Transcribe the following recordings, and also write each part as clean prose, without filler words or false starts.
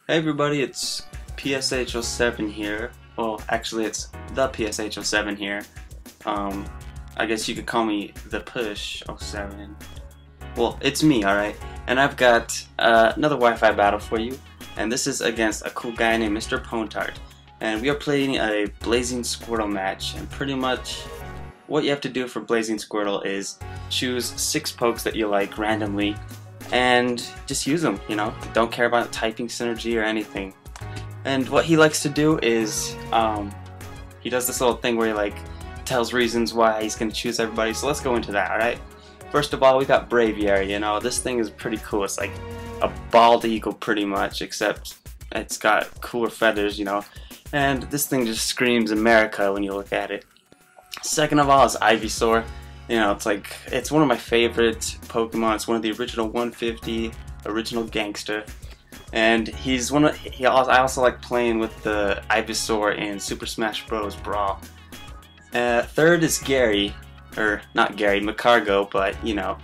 Hey everybody, it's PSH07 here. Well, actually it's the PSH07 here. I guess you could call me the Push07. Well, it's me, alright? And I've got another Wi-Fi battle for you. And this is against a cool guy named MrPWNtart. And we are playing a Blazin Squirtle match. And pretty much what you have to do for Blazin Squirtle is choose 6 pokes that you like randomly and just use them, you know. Don't care about typing synergy or anything. And what he likes to do is he does this little thing where he like tells reasons why he's gonna choose everybody. So let's go into that, alright? First of all, we got Braviary. You know, this thing is pretty cool. It's like a bald eagle pretty much, except it's got cooler feathers, you know. And this thing just screams America when you look at it. Second of all is Ivysaur. You know, it's one of my favorite Pokemon. It's one of the original 150, original gangster. And I also like playing with the Ivysaur in Super Smash Bros. Brawl. Third is Gary, or not Gary, Macargo, but you know,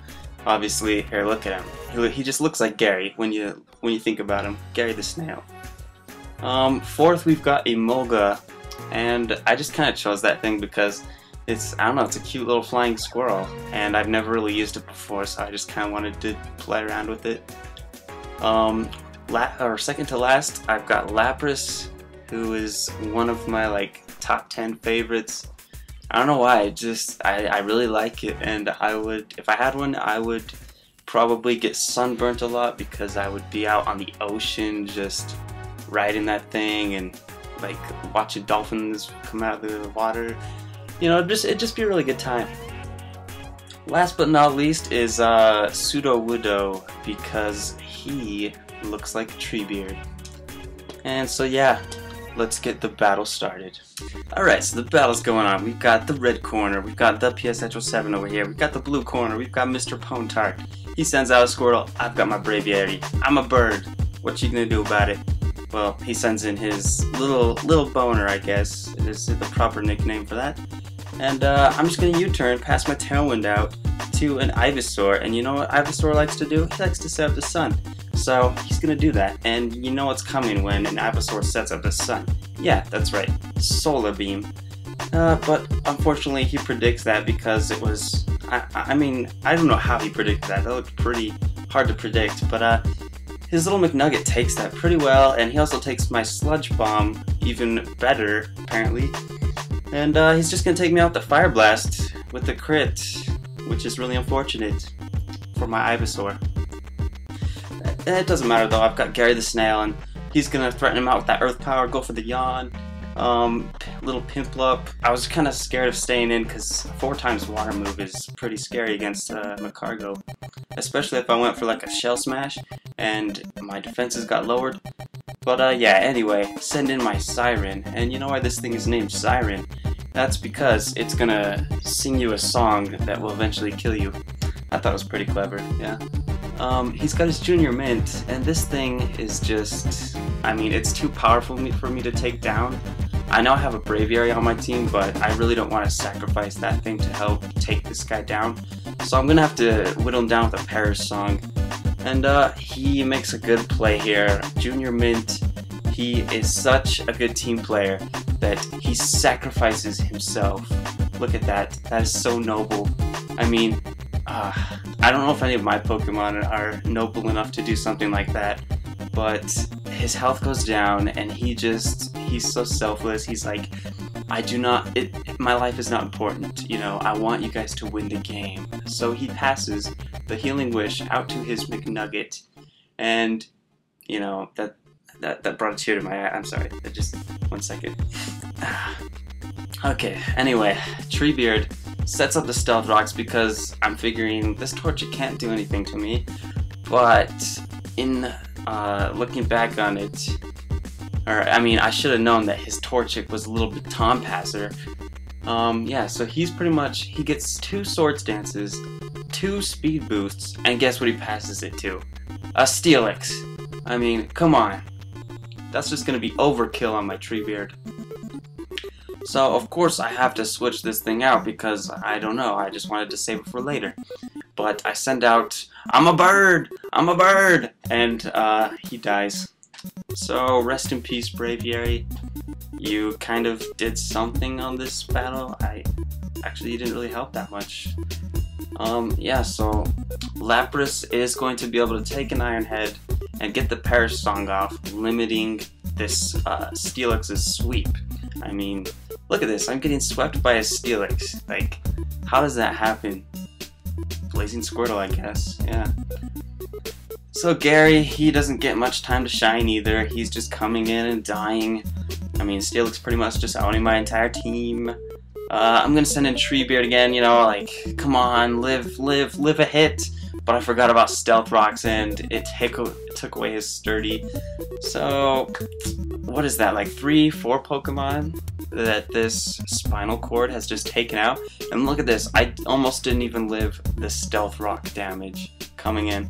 obviously, here, look at him. He just looks like Gary when you think about him. Gary the Snail. Fourth, we've got Emolga, and I just kind of chose that thing because I don't know, it's a cute little flying squirrel, and I've never really used it before, so I just kind of wanted to play around with it. Second to last, I've got Lapras, who is one of my like top 10 favorites. I don't know why, I really like it, and if I had one, I would probably get sunburnt a lot because I would be out on the ocean just riding that thing and like watching dolphins come out of the water. You know, it'd just be a really good time. Last but not least is Sudowoodo, because he looks like Treebeard. And so yeah, let's get the battle started. Alright, so the battle's going on. We've got the red corner, we've got the PSH07 over here, we've got the blue corner, we've got MrPWNtart. He sends out a Squirtle, I've got my Braviary. I'm a bird. What you gonna do about it? Well, he sends in his little boner, I guess. It is the proper nickname for that. And I'm just gonna U-turn, pass my Tailwind out to an Ivysaur. And you know what Ivysaur likes to do? He likes to set up the sun. So he's gonna do that. And you know what's coming when an Ivysaur sets up the sun. Yeah, that's right. Solar Beam. But unfortunately he predicts that because it was... I mean, I don't know how he predicted that. That looked pretty hard to predict. But his little McNugget takes that pretty well, and he also takes my Sludge Bomb even better, apparently. And he's just gonna take me out the Fire Blast with the crit, which is really unfortunate for my Ivysaur. It doesn't matter though, I've got Gary the Snail, and he's gonna threaten him out with that Earth Power, go for the Yawn. Little Pimplup. I was kind of scared of staying in because 4 times Water Move is pretty scary against Macargo. Especially if I went for like a Shell Smash and my defenses got lowered. But yeah, anyway, send in my Siren. And you know why this thing is named Siren? That's because it's gonna sing you a song that will eventually kill you. I thought it was pretty clever, yeah. He's got his Junior Mint, and this thing is just... I mean, it's too powerful for me to take down. I know I have a Braviary on my team, but I really don't want to sacrifice that thing to help take this guy down. So I'm gonna have to whittle him down with a Perish Song. And he makes a good play here. Junior Mint, he is such a good team player that he sacrifices himself. Look at that. That is so noble. I mean, I don't know if any of my Pokemon are noble enough to do something like that, but his health goes down and he's so selfless. He's like, my life is not important, you know, I want you guys to win the game. So he passes the Healing Wish out to his McNugget, and you know, that brought a tear to my eye. I'm sorry, just 1 second. Okay, anyway, Treebeard sets up the Stealth Rocks because I'm figuring this Torchic can't do anything to me, but in looking back on it, I mean, I should have known that his Torchic was a little bit Tom Passer. Yeah, so he gets 2 Swords Dances, 2 Speed Boosts, and guess what he passes it to? A Steelix. I mean, come on. That's just gonna be overkill on my Treebeard. So, of course, I have to switch this thing out because, I don't know, I just wanted to save it for later. But I send out, I'm a bird! I'm a bird! And he dies. So rest in peace, Braviary. You kind of did something on this battle. Actually, you didn't really help that much. Yeah, so Lapras is going to be able to take an Iron Head and get the Perish Song off, limiting this Steelix's sweep. I mean, look at this, I'm getting swept by a Steelix. Like, how does that happen? Blazin Squirtle, I guess, yeah. So Gary, he doesn't get much time to shine either. He's just coming in and dying. I mean, Steelix pretty much just owning my entire team. I'm gonna send in Treebeard again, you know, like, come on, live a hit. But I forgot about Stealth Rocks and it took away his Sturdy. So, what is that, like 3-4 Pokemon that this Spinal Cord has just taken out? And look at this, I almost didn't even live the Stealth Rock damage coming in.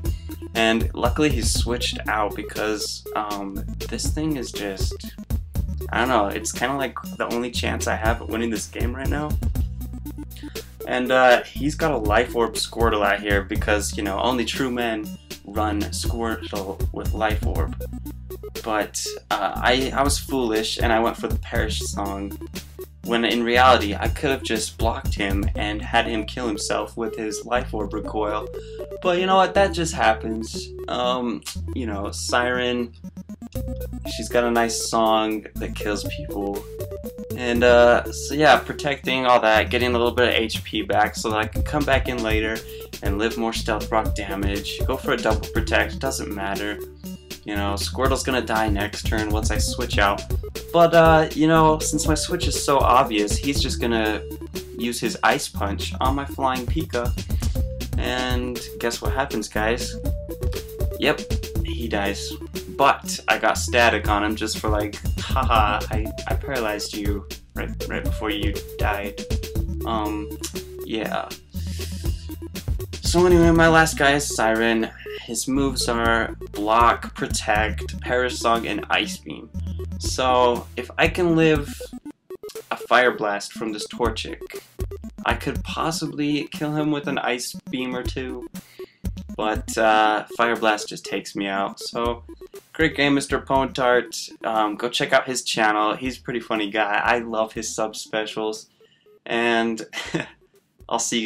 And luckily he switched out because this thing is just, I don't know, it's kind of like the only chance I have at winning this game right now. And he's got a Life Orb Squirtle out here because, you know, only true men run Squirtle with Life Orb. But I was foolish and I went for the Perish Song, when in reality I could have just blocked him and had him kill himself with his Life Orb recoil. But you know what, that just happens. You know, Siren, she's got a nice song that kills people. And so yeah, protecting all that, getting a little bit of HP back so that I can come back in later and live more Stealth Rock damage. Go for a double protect, doesn't matter. You know, Squirtle's gonna die next turn once I switch out. But you know, since my switch is so obvious, he's just gonna use his Ice Punch on my Flying Pika. And guess what happens, guys? Yep, he dies. But I got static on him just for like, haha, I paralyzed you right before you died. Yeah. So anyway, my last guy is Siren. His moves are Block, Protect, Perish Song, and Ice Beam. So if I can live a Fire Blast from this Torchic, I could possibly kill him with an Ice Beam or two. But Fire Blast just takes me out. So great game, MrPWNtart. Go check out his channel. He's a pretty funny guy. I love his sub specials. And I'll see you guys.